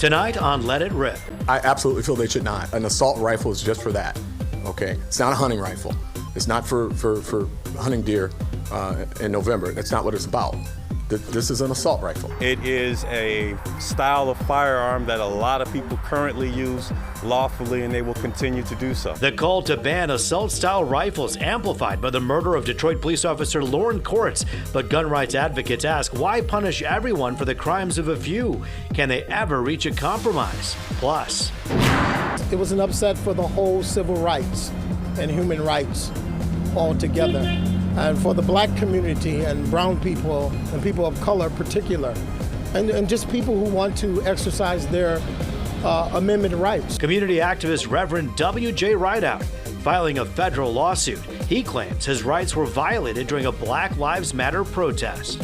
Tonight on Let It Rip. I absolutely feel they should not. An assault rifle is just for that, okay? It's not a hunting rifle. It's not for hunting deer in November. That's not what it's about. This is an assault rifle. It is a style of firearm that a lot of people currently use lawfully, and they will continue to do so. The call to ban assault-style rifles amplified by the murder of Detroit police officer Loren Courts. But gun rights advocates ask, why punish everyone for the crimes of a few? Can they ever reach a compromise? Plus, it was an upset for the whole civil rights and human rights altogether. And for the black community and brown people and people of color in particular, and just people who want to exercise their amendment rights. Community activist Reverend W.J. Rideout filing a federal lawsuit. He claims his rights were violated during a Black Lives Matter protest.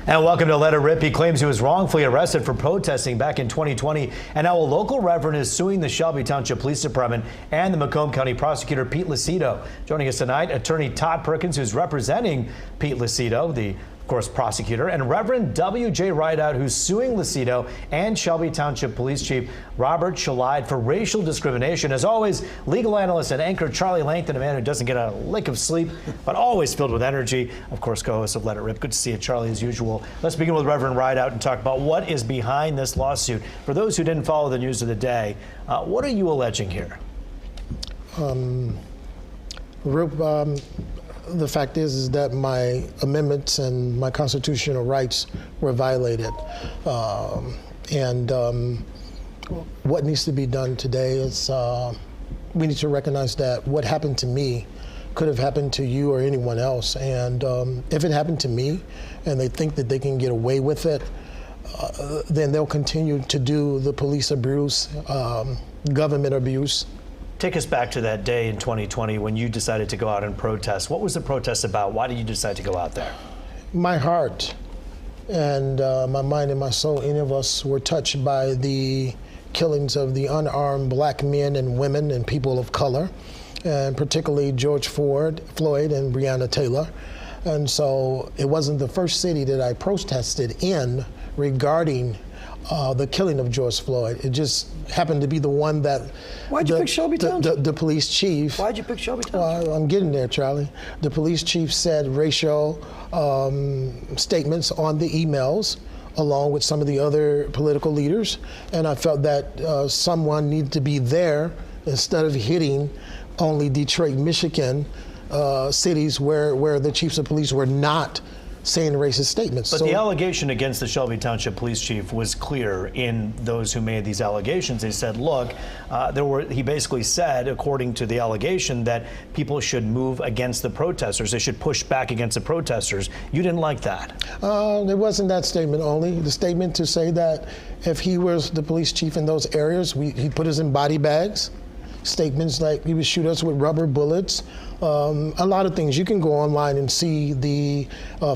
And welcome to Let It Rip. He claims he was wrongfully arrested for protesting back in 2020. And now a local reverend is suing the Shelby Township Police Department and the Macomb County Prosecutor Pete Lucido. Joining us tonight, attorney Todd Perkins, who's representing Pete Lucido, the of course, prosecutor, and Reverend W.J. Rideout, who's suing Lucido and Shelby Township Police Chief Robert Chalide for racial discrimination. As always, legal analyst and anchor Charlie Langton, a man who doesn't get a lick of sleep, but always filled with energy. Of course, co-host of Let It Rip. Good to see you, Charlie, as usual. Let's begin with Reverend Rideout and talk about what is behind this lawsuit. For those who didn't follow the news of the day, what are you alleging here? The fact is that my amendments and my constitutional rights were violated. What needs to be done today is we need to recognize that what happened to me could have happened to you or anyone else. And if it happened to me and they think that they can get away with it, then they'll continue to do the police abuse, government abuse. Take us back to that day in 2020 when you decided to go out and protest. What was the protest about? Why did you decide to go out there? My heart and my mind and my soul, any of us were touched by the killings of the unarmed black men and women and people of color, and particularly George Floyd and Breonna Taylor. And so it wasn't the first city that I protested in regarding the killing of George Floyd. It just happened to be the one that Why'd you pick Shelby Township? The police chief. Why'd you pick Shelby Township? Well, I'm getting there, Charlie. The police chief said racial statements on the emails, along with some of the other political leaders, and I felt that someone needed to be there instead of hitting only Detroit, Michigan, cities where the chiefs of police were not saying racist statements. But the allegation against the Shelby Township Police Chief was clear in those who made these allegations. They said, look, he basically said, according to the allegation, that people should move against the protesters. They should push back against the protesters. You didn't like that? It wasn't that statement only. The statement to say that if he was the police chief in those areas, he put us in body bags. Statements like he would shoot us with rubber bullets. A lot of things. You can go online and see the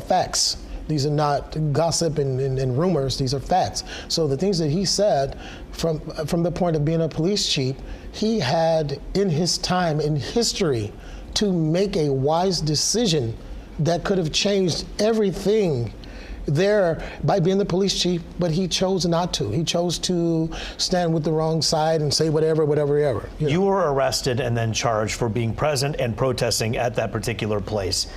facts. These are not gossip and rumors. These are facts. So the things that he said from the point of being a police chief, he had in his time in history to make a wise decision that could have changed everything there by being the police chief, but he chose not to. He chose to stand with the wrong side and say whatever. You were arrested and then charged for being present and protesting at that particular place.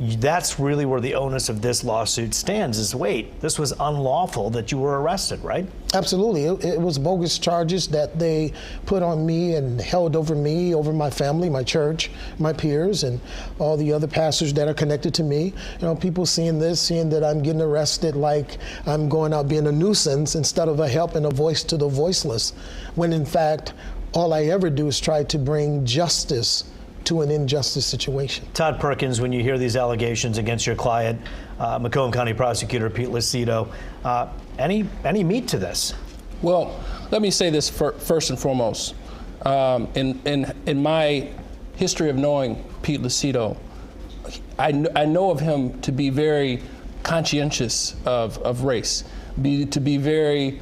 That's really where the onus of this lawsuit stands, is wait, this was unlawful that you were arrested, right? Absolutely. It was bogus charges that they put on me and held over me, over my family, my church, my peers, and all the other pastors that are connected to me. You know, people seeing that I'm getting arrested like I'm going out being a nuisance instead of a help and a voice to the voiceless, when in fact, all I ever do is try to bring justice to an injustice situation. Todd Perkins, when you hear these allegations against your client, Macomb County Prosecutor Pete Lucido, any meat to this? Well, let me say this first and foremost. In my history of knowing Pete Lucido, I know of him to be very conscientious of race, to be very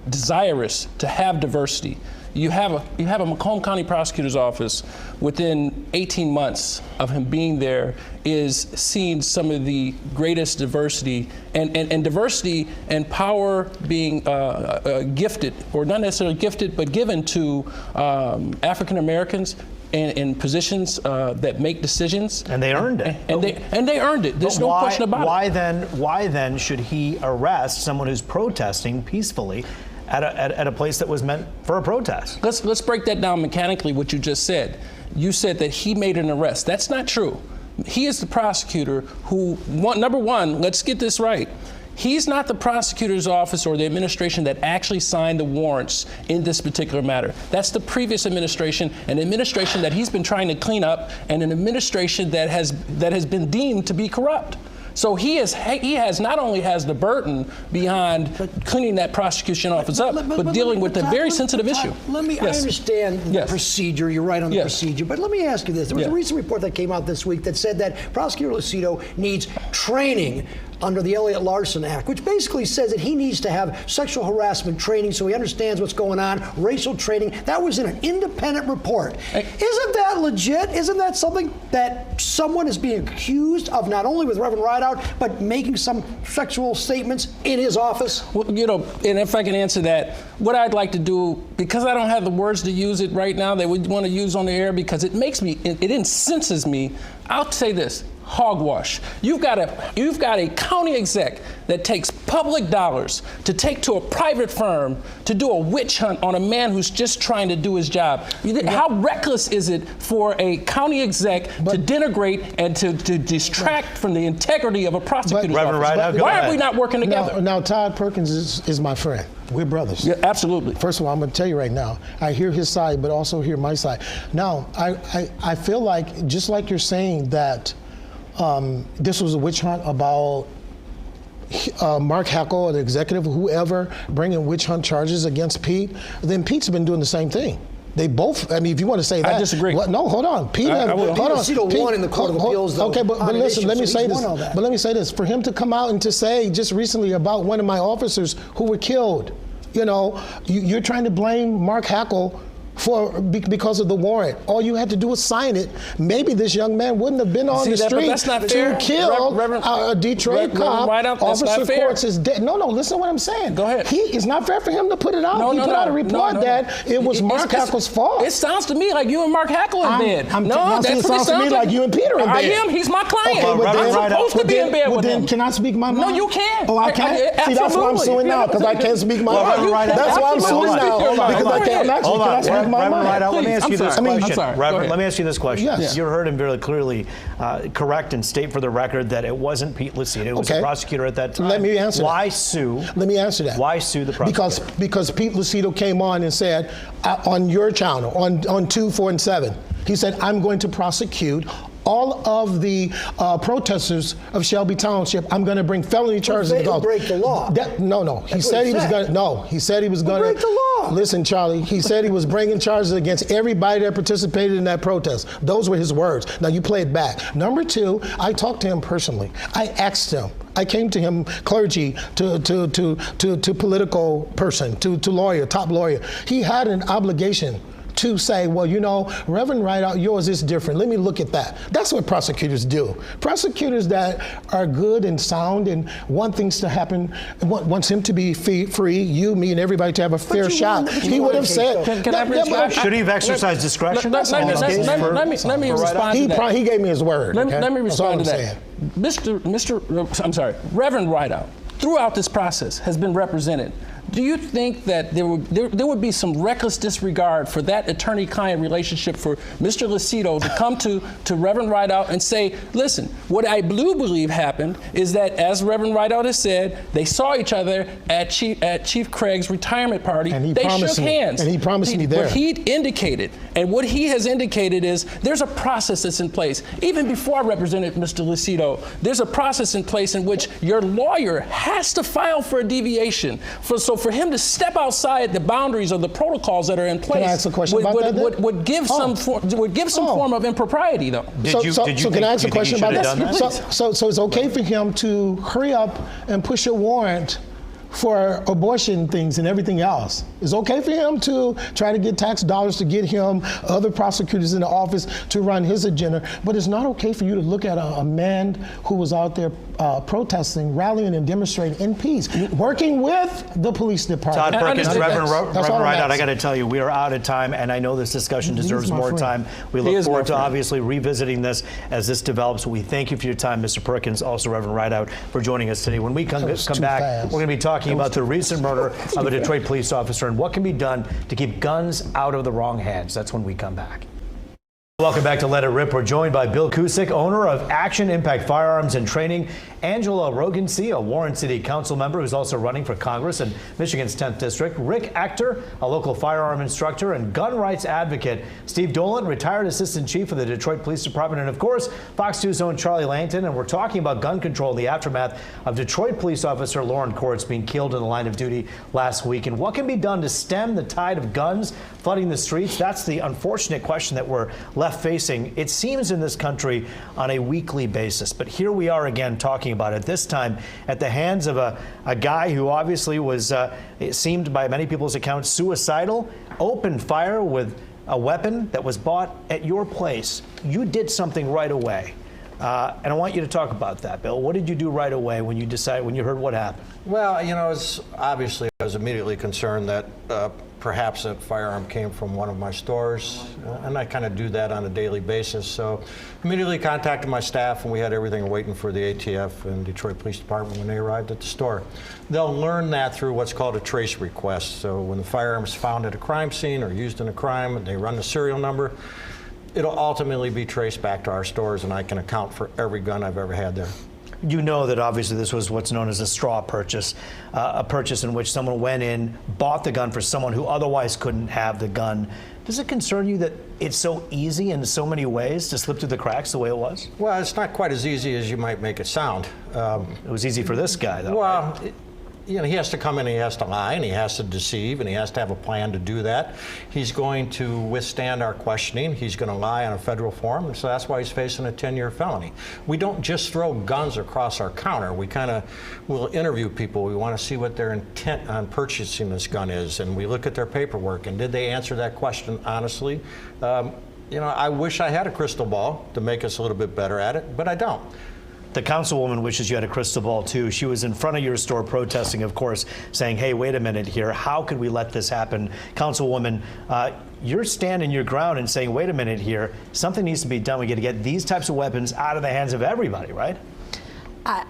desirous to have diversity. you have a Macomb County Prosecutor's Office within 18 months of him being there is seeing some of the greatest diversity and diversity and power being gifted, or not necessarily gifted, but given to African Americans in positions that make decisions. And they earned it. And they earned it. There's no question about it. Why then should he arrest someone who's protesting peacefully at a place that was meant for a protest? Let's break that down mechanically, what you just said. You said that he made an arrest. That's not true. He is the prosecutor who, number one, let's get this right. He's not the prosecutor's office or the administration that actually signed the warrants in this particular matter. That's the previous administration, an administration that he's been trying to clean up, and an administration that has been deemed to be corrupt. So he has not only has the burden beyond cleaning that prosecution office up, but dealing with a very sensitive issue. I understand the procedure. You're right on the procedure. But let me ask you this. There was a recent report that came out this week that said that Prosecutor Lucido needs training under the Elliott Larson Act, which basically says that he needs to have sexual harassment training so he understands what's going on, racial training. That was in an independent report. Isn't that legit? Isn't that something that someone is being accused of, not only with Reverend Rideout, but making some sexual statements in his office? Well, and if I can answer that, what I'd like to do, because I don't have the words to use it right now that we want to use on the air, because it incenses me, I'll say this. Hogwash. You've got a county exec that takes public dollars to take to a private firm to do a witch hunt on a man who's just trying to do his job. How reckless is it for a county exec to denigrate and to distract from the integrity of a prosecutor's office? Why are we not working together? Now Todd Perkins is my friend. We're brothers. Yeah, absolutely. First of all, I'm going to tell you right now, I hear his side, but also hear my side. Now, I feel like, just like you're saying that this was a witch hunt about Mark Hackle or the executive, whoever, bringing witch hunt charges against Pete, then Pete's been doing the same thing. They both, I mean, if you want to say that. I disagree. No, hold on. Pete won in the Court of Appeals, though. Okay, but listen, let me say this. But let me say this. For him to come out and to say just recently about one of my officers who were killed, you're trying to blame Mark Hackle because of the warrant. All you had to do was sign it. Maybe this young man wouldn't have been on the street to kill a Detroit cop. Officer Courts is dead. No, listen to what I'm saying. Go ahead. It's not fair for him to put it out. He put out a report that it was Mark Hackle's fault. It sounds to me like you and Mark Hackle in bed. It sounds to me like you and Peter in bed. I am. He's my client. Okay, I'm supposed to be in bed with him. Then can I speak my mind? No, you can't. Oh, I can't? See, that's why I'm suing now, because I can't speak my mind. That's why I'm suing now, because I can't actually Reverend Rideout, let me ask you this question. I'm sorry. Reverend, let me ask you this question. Yes. You heard him very clearly correct and state for the record that it wasn't Pete Lucido. It was the prosecutor at that time. Let me answer that. Why sue? Let me answer that. Why sue the prosecutor? Because Pete Lucido came on and said, on your channel, on 2, 4, and 7, he said, I'm going to prosecute all of the protesters of Shelby Township. I'm going to bring felony charges against them. Break the law. He said he was going to. No, he said he was going to break the law. Listen, Charlie. He said he was bringing charges against everybody that participated in that protest. Those were his words. Now you play it back. Number 2, I talked to him personally. I asked him. I came to him, clergy, to political person, to lawyer, top lawyer. He had an obligation to say, well, Reverend Rideout, yours is different. Let me look at that. That's what prosecutors do. Prosecutors that are good and sound and want things to happen, wants him to be free, you, me, and everybody to have a fair shot. He would have said. Should he have exercised discretion? Let me respond to that. He gave me his word. Let me respond to that. Reverend Rideout, throughout this process, has been represented. Do you think that there would be some reckless disregard for that attorney-client relationship for Mr. Lucido to come to Reverend Rideout and say, listen, what I do believe happened is that, as Reverend Rideout has said, they saw each other at Chief Craig's retirement party. And they shook hands. And he promised me there. What he indicated, and what he has indicated is there's a process that's in place. Even before I represented Mr. Lucido, there's a process in place in which your lawyer has to file for a deviation. So for him to step outside the boundaries of the protocols that are in place, can I ask a question about that? Would give some form of impropriety, though. Can I ask a question about that? So it's okay for him to hurry up and push a warrant for abortion things and everything else. It's okay for him to try to get tax dollars to get him other prosecutors in the office to run his agenda, but it's not okay for you to look at a man who was out there protesting, rallying, and demonstrating in peace, working with the police department. Todd Perkins, Reverend Rideout, I got to tell you, we are out of time, and I know this discussion deserves more time. We look forward to obviously revisiting this as this develops. We thank you for your time, Mr. Perkins, also Reverend Rideout, for joining us today. When we come back, we're going to be talking about the recent murder of a Detroit police officer and what can be done to keep guns out of the wrong hands. That's when we come back. Welcome back to Let It Rip. We're joined by Bill Cusick, owner of Action Impact Firearms and Training, Angela Rogansey, a Warren City Council member who's also running for Congress in Michigan's 10th District, Rick Ector, a local firearm instructor and gun rights advocate, Steve Dolan, retired Assistant Chief of the Detroit Police Department, and of course, Fox 2's own Charlie Langton. And we're talking about gun control in the aftermath of Detroit Police Officer Loren Courts being killed in the line of duty last week, and what can be done to stem the tide of guns flooding the streets. That's the unfortunate question that we're left facing, it seems, in this country on a weekly basis. But here we are again talking about it, this time at the hands of a guy who obviously was, it seemed by many people's accounts, suicidal, opened fire with a weapon that was bought at your place. You did something right away. And I want you to talk about that, Bill. What did you do right away when you heard what happened? Well, you know, obviously I was immediately concerned that perhaps that firearm came from one of my stores, and I kind of do that on a daily basis. So immediately contacted my staff, and we had everything waiting for the ATF and Detroit Police Department when they arrived at the store. They'll learn that through what's called a trace request. So when the firearm is found at a crime scene or used in a crime, and they run the serial number, it'll ultimately be traced back to our stores, and I can account for every gun I've ever had there. You know that obviously this was what's known as a straw purchase, a purchase in which someone went in, bought the gun for someone who otherwise couldn't have the gun. Does it concern you that it's so easy in so many ways to slip through the cracks the way it was? Well, it's not quite as easy as you might make it sound. It was easy for this guy, though. Well, right? You know, he has to come in, he has to lie, and he has to deceive, and he has to have a plan to do that. He's going to withstand our questioning. He's going to lie on a federal form, and so that's why he's facing a 10-year felony. We don't just throw guns across our counter. We kind of will interview people. We want to see what their intent on purchasing this gun is, and we look at their paperwork, and did they answer that question honestly? You know, I wish I had a crystal ball to make us a little bit better at it, but I don't. The councilwoman wishes you had a crystal ball, too. She was in front of your store protesting, of course, saying, hey, wait a minute here. How could we let this happen? Councilwoman, you're standing your ground and saying, wait a minute here. Something needs to be done. We got to get these types of weapons out of the hands of everybody, right?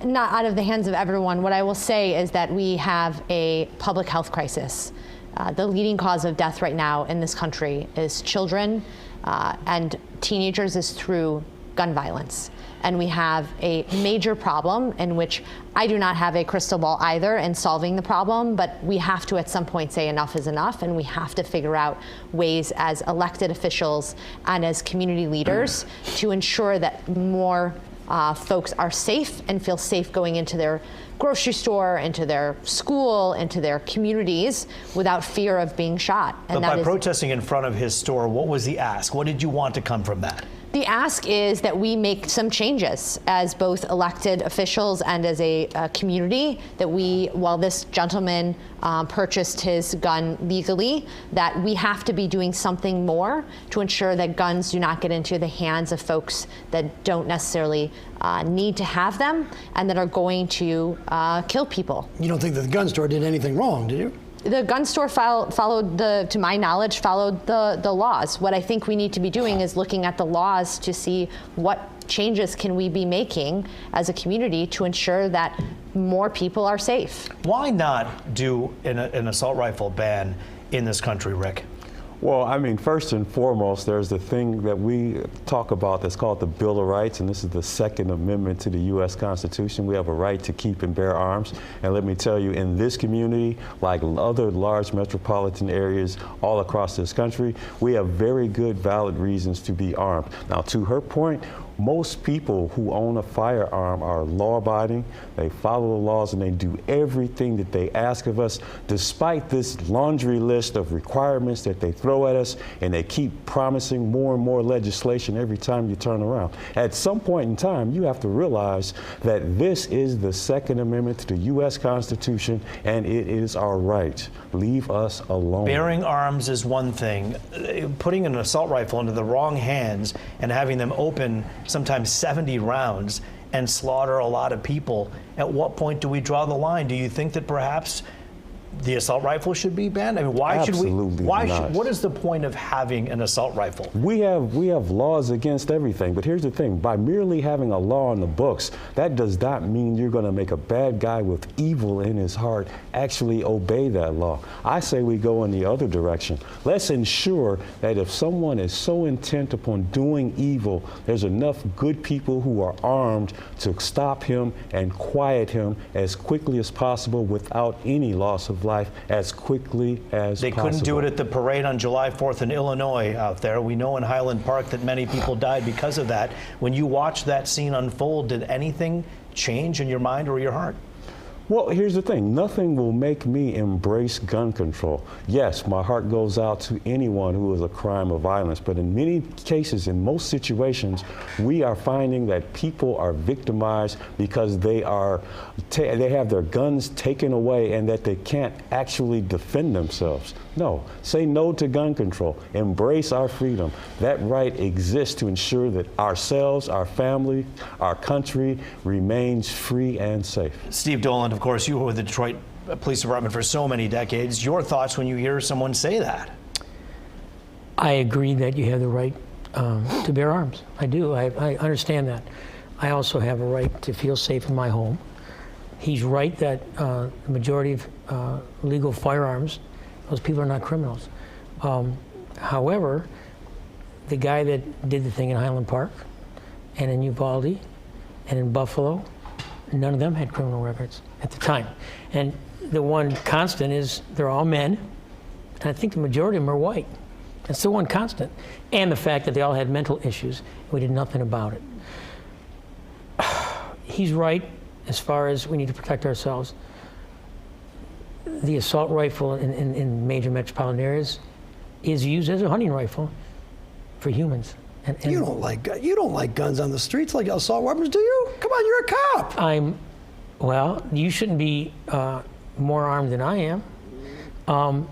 Not out of the hands of everyone. What I will say is that we have a public health crisis. The leading cause of death right now in this country is children and teenagers is through gun violence. And we have a major problem in which I do not have a crystal ball either in solving the problem, but we have to at some point say enough is enough, and we have to figure out ways as elected officials and as community leaders to ensure that more folks are safe and feel safe going into their grocery store, into their school, into their communities without fear of being shot. And but by protesting in front of his store, what was the ask? What did you want to come from that? The ask is that we make some changes as both elected officials and as a community, that we, while this gentleman purchased his gun legally, that we have to be doing something more to ensure that guns do not get into the hands of folks that don't necessarily need to have them and that are going to kill people. You don't think that the gun store did anything wrong, did you? The gun store followed to my knowledge, followed the laws. What I think we need to be doing is looking at the laws to see what changes can we be making as a community to ensure that more people are safe. Why not do an assault rifle ban in this country, Rick? Well, I mean, first and foremost, there's the thing that we talk about that's called the Bill of Rights, and this is the Second Amendment to the U.S. Constitution. We have a right to keep and bear arms. And let me tell you, in this community, like other large metropolitan areas all across this country, we have very good, valid reasons to be armed. Now, to her point, Most people who own a firearm are law-abiding. They follow the laws and they do everything that they ask of us, despite this laundry list of requirements that they throw at us, and they keep promising more and more legislation every time you turn around. At some point in time, you have to realize that this is the Second Amendment to the U.S. Constitution, and it is our right. Leave us alone. Bearing arms is one thing. Putting an assault rifle into the wrong hands and having them open sometimes 70 rounds and slaughter a lot of people, at what point do we draw the line? Do you think that perhaps the assault rifle should be banned? I mean, why Absolutely should we? Why not. should? What is the point of having an assault rifle? We have laws against everything, but here's the thing: by merely having a law on the books, that does not mean you're going to make a bad guy with evil in his heart actually obey that law. I say we go in the other direction. Let's ensure that if someone is so intent upon doing evil, there's enough good people who are armed to stop him and quiet him as quickly as possible without any loss of life, as quickly as They possible. couldn't do it at the parade on July 4th in Illinois out there. We know in Highland Park that many people died because of that. When you watched that scene unfold, did anything change in your mind or your heart? Well, here's the thing. Nothing will make me embrace gun control. Yes, my heart goes out to anyone who is a crime of violence, but in many cases, in most situations, we are finding that people are victimized because they have their guns taken away and that they can't actually defend themselves. No, say no to gun control. Embrace our freedom. That right exists to ensure that ourselves, our family, our country remains free and safe. Steve Dolan, of course, you were with the Detroit Police Department for so many decades. Your thoughts when you hear someone say that? I agree that you have the right to bear arms. I do. I understand that. I also have a right to feel safe in my home. He's right that the majority of legal firearms, those people are not criminals. However, the guy that did the thing in Highland Park and in Uvalde and in Buffalo, none of them had criminal records at the time. And the one constant is they're all men, and I think the majority of them are white. That's the one constant. And the fact that they all had mental issues. We did nothing about it. He's right as far as we need to protect ourselves. The assault rifle in major metropolitan areas is used as a hunting rifle for humans. And you don't like guns on the streets like assault weapons, do you? Come on, you're a cop. Well, you shouldn't be more armed than I am.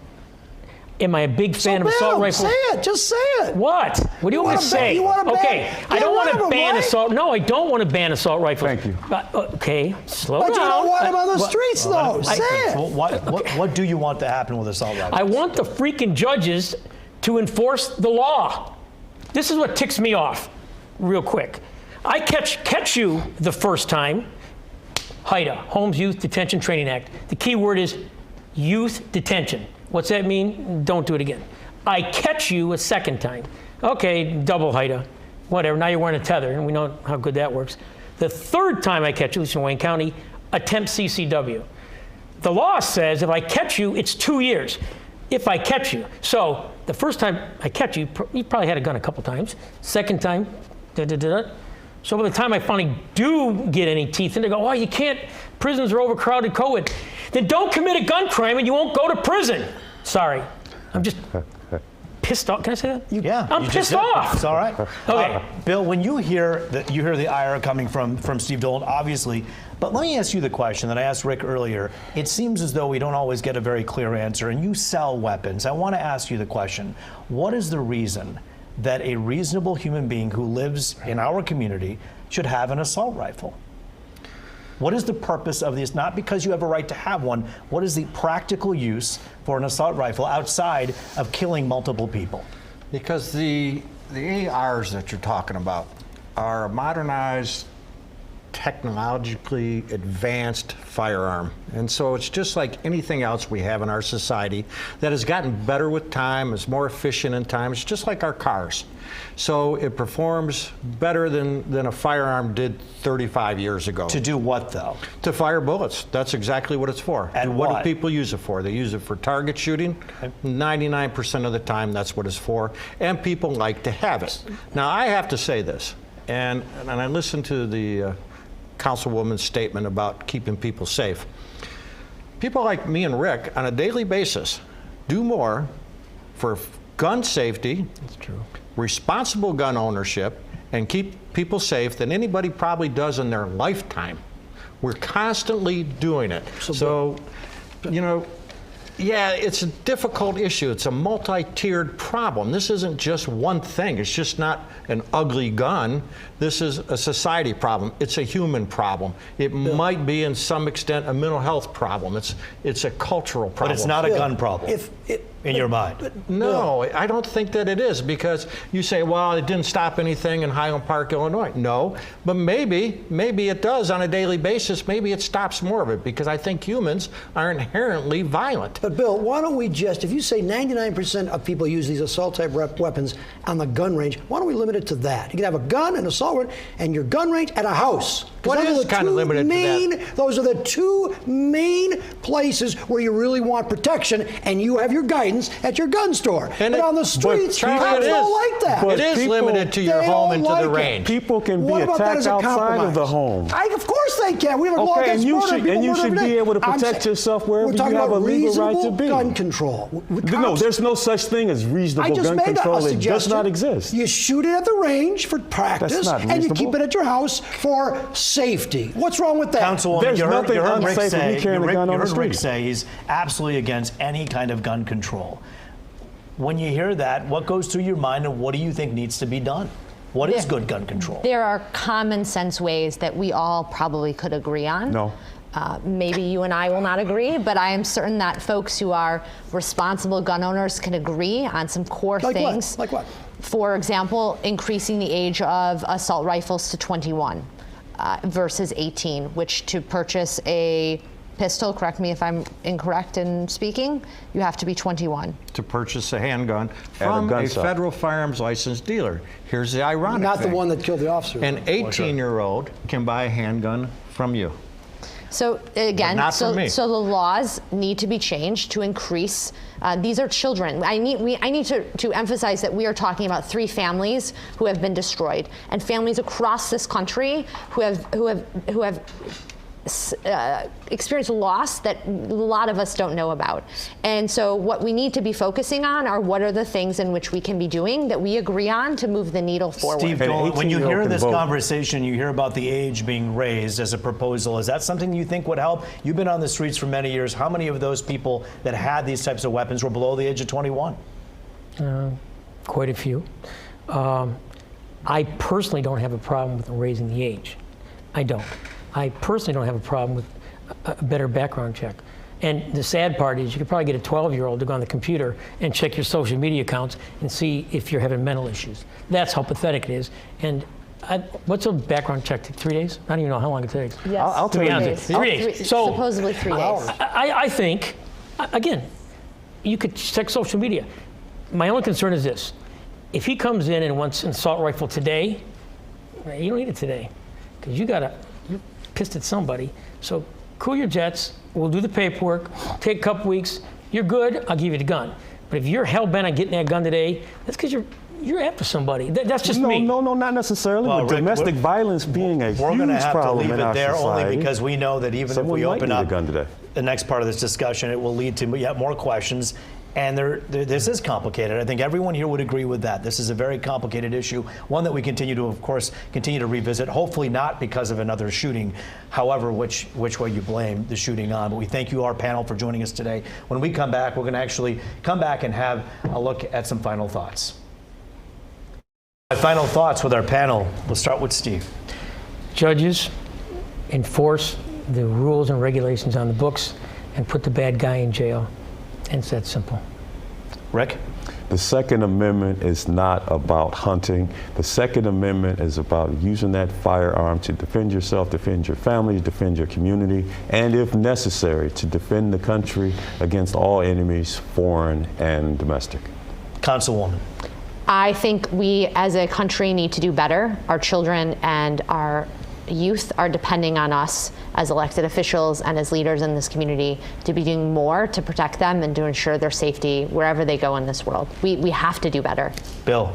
Am I a big fan of assault rifles? Say it. Just say it. What? What do you want me to say? Okay, I don't want to ban assault. No, I don't want to ban assault rifles. Thank you. Okay, slow down. But you don't want them on the streets, though. Say it. What do you want to happen with assault rifles? I want the freaking judges to enforce the law. This is what ticks me off, real quick. I catch you the first time. HIDA, Homes Youth Detention Training Act. The key word is youth detention. What's that mean? Don't do it again. I catch you a second time. Okay, double HIDA, whatever. Now you're wearing a tether, and we know how good that works. The third time I catch you, at least in Wayne County, attempt CCW. The law says if I catch you, it's 2 years. If I catch you. So the first time I catch you, you probably had a gun a couple times. Second time, So by the time I finally do get any teeth in, they go, oh, you can't, prisons are overcrowded, COVID. Then don't commit a gun crime and you won't go to prison. Sorry, I'm just pissed off. Can I say that? Yeah. I'm pissed off. It's all right. Okay. Bill, when you hear the ire coming from Steve Dolan, obviously, but let me ask you the question that I asked Rick earlier. It seems as though we don't always get a very clear answer, and you sell weapons. I want to ask you the question. What is the reason that a reasonable human being who lives in our community should have an assault rifle? What is the purpose of this? Not because you have a right to have one. What is the practical use for an assault rifle outside of killing multiple people? Because the ARs that you're talking about are a modernized, technologically advanced firearm. And so it's just like anything else we have in our society that has gotten better with time, is more efficient in time. It's just like our cars. So it performs better than a firearm did 35 years ago. To do what, though? To fire bullets. That's exactly what it's for. And what do people use it for? They use it for target shooting. 99% of the time, that's what it's for. And people like to have it. Now, I have to say this. and I listened to the Councilwoman's statement about keeping people safe. People like me and Rick, on a daily basis, do more for gun safety, That's true. responsible gun ownership, and keep people safe than anybody probably does in their lifetime. We're constantly doing it. So, you know, yeah, it's a difficult issue. It's a multi-tiered problem. This isn't just one thing. It's just not an ugly gun. This is a society problem. It's a human problem. It might be, in some extent, a mental health problem. It's a cultural problem. But it's not a gun problem in your mind. No, I don't think that it is, because you say, well, it didn't stop anything in Highland Park, Illinois. No, but maybe it does on a daily basis. Maybe it stops more of it, because I think humans are inherently violent. But Bill, why don't we just, if you say 99% of people use these assault type weapons on the gun range, why don't we limit it to that? You can have a gun, an assault weapon, and your gun range at a house. What is kind of limited to that? Those are the two main places where you really want protection, and you have your guidance at your gun store. And but on the streets, cops don't like that. It is limited to your home and to the range. People can be attacked outside of the home. Of course they can. We have a law against murder. And you should be able to protect yourself wherever you have a legal right to be. Gun control. No, there's no such thing as reasonable gun control. It does not exist. You shoot it at the range for practice, and you keep it at your house for safety. What's wrong with that? Councilwoman, there's nothing unsafe with me carrying a gun on the street. Rick say he's absolutely against any kind of gun control. When you hear that, what goes through your mind, and what do you think needs to be done? What is good gun control? There are common sense ways that we all probably could agree on. No. Maybe you and I will not agree, but I am certain that folks who are responsible gun owners can agree on some core things. Like what? For example, increasing the age of assault rifles to 21 versus 18, which to purchase a pistol, correct me if I'm incorrect in speaking, you have to be 21. To purchase a handgun from a federal firearms licensed dealer. Here's the ironic thing. Not the one that killed the officer. An 18-year-old can buy a handgun from you. So again, so the laws need to be changed to increase. These are children. I need to emphasize that we are talking about 3 families who have been destroyed, and families across this country who have experienced loss that a lot of us don't know about. And so what we need to be focusing on are what are the things in which we can be doing that we agree on to move the needle forward. Steve, when you hear this conversation, you hear about the age being raised as a proposal. Is that something you think would help? You've been on the streets for many years. How many of those people that had these types of weapons were below the age of 21? Quite a few. I personally don't have a problem with raising the age. I don't. I personally don't have a problem with a better background check. And the sad part is you could probably get a 12-year-old to go on the computer and check your social media accounts and see if you're having mental issues. That's how pathetic it is. And what's a background check take? 3 days? I don't even know how long it takes. Yes. I'll tell you. 3 days. So supposedly 3 days. I think, again, you could check social media. My only concern is this. If he comes in and wants an assault rifle today, you don't need it today, because you're pissed at somebody. So cool your jets. We'll do the paperwork. Take a couple weeks. You're good. I'll give you the gun. But if you're hell bent on getting that gun today, that's because you're after somebody. That's just me. No, not necessarily. Well, with Rick, domestic violence being a huge we're going to have to problem leave in it our there society, only because we know that even if we open up the next part of this discussion, it will lead to yet more questions. And this is complicated. I think everyone here would agree with that. This is a very complicated issue, one that we continue to, of course, revisit, hopefully not because of another shooting, however, which way you blame the shooting on. But we thank you, our panel, for joining us today. When we come back, we're going to actually come back and have a look at some final thoughts. My final thoughts with our panel. We'll start with Steve. Judges enforce the rules and regulations on the books and put the bad guy in jail. And it's that simple. Rick? The Second Amendment is not about hunting. The Second Amendment is about using that firearm to defend yourself, defend your family, defend your community, and if necessary, to defend the country against all enemies, foreign and domestic. Councilwoman. I think we as a country need to do better. Our children and our youth are depending on us as elected officials and as leaders in this community to be doing more to protect them and to ensure their safety wherever they go in this world. We have to do better. Bill.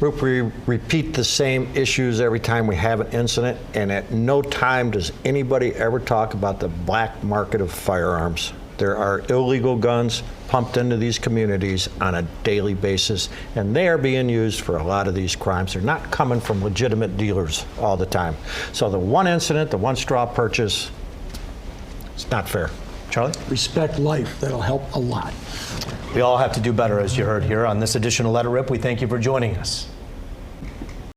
We repeat the same issues every time we have an incident, and at no time does anybody ever talk about the black market of firearms. There are illegal guns pumped into these communities on a daily basis, and they are being used for a lot of these crimes. They're not coming from legitimate dealers all the time. So the one incident, the one straw purchase, it's not fair. Charlie? Respect life. That'll help a lot. We all have to do better, as you heard here on this edition of Let It Rip. We thank you for joining us.